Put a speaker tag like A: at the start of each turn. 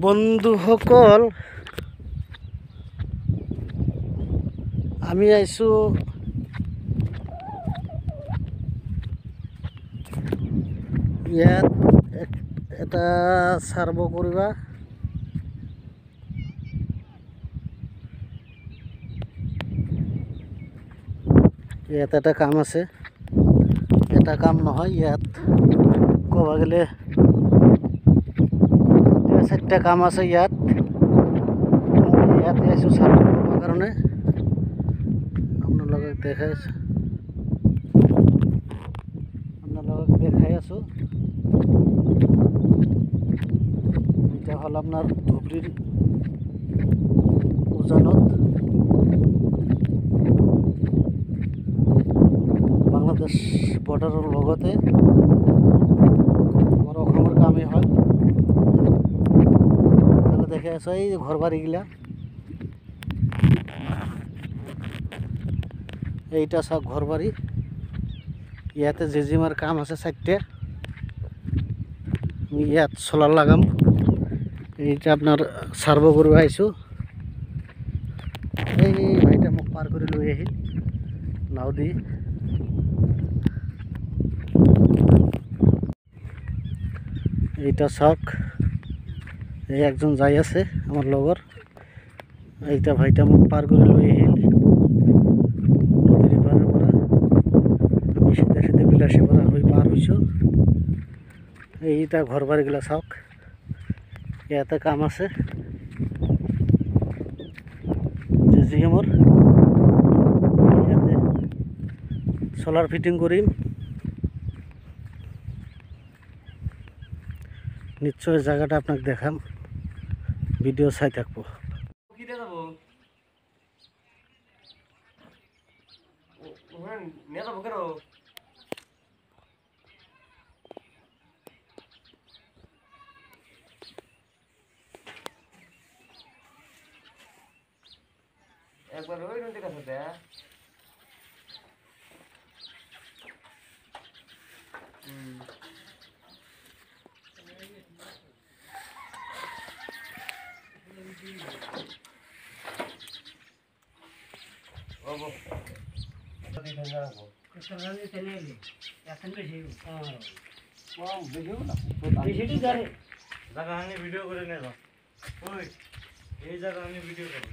A: বন্ধুসকল, আমি আইছো ইয়াত এটা সার্ভ করিবা। ইয়াত এটা কাম আছে, এটা কাম নহয়, ইয়াত কবা গেলে 4টা কাম আছে। ইয়াতে আইছো সার্ভ করবার কারণে। আপনাদের দেখাই আছো। এটা হল আপনার ধুবড়ির উজানত বাংলাদেশ বর্ডারের লগতে আমার অসমের কামই হয়। তাহলে দেখে আছো এই ঘর বাড়িগুলা, এইটা সব ঘর বাড়ি। ইয়াতে জেজিমার কাম আছে 4টে। আমি ইয়াত সোলার লাগাম। এইটা আপনার সার্ভ করবে আইছো। এই ভাইটা মোক পার করে লই আহিল নাও দি। এইটা শখ, এই একজন যাই আছে আমার লগর। এইটা ভাইটা মোক পার করে লই আহিল নদীর পারের পরা। আমি সিধা সিধে বিলাসী পরা হয়ে পার হইছো। এইটা ঘর বাড়িগুলা শখ। ইয়াতে কাম আছে জেজিএমর। ইয়াতে সোলার ফিটিং করিম। নিশ্চয় জায়গাটা আপনাকে দেখাম, ভিডিও চাই থাকবো।
B: একবার ওই নদীর কাছে ভিডিও করে নেব। এই জায়গা আমি ভিডিও করব।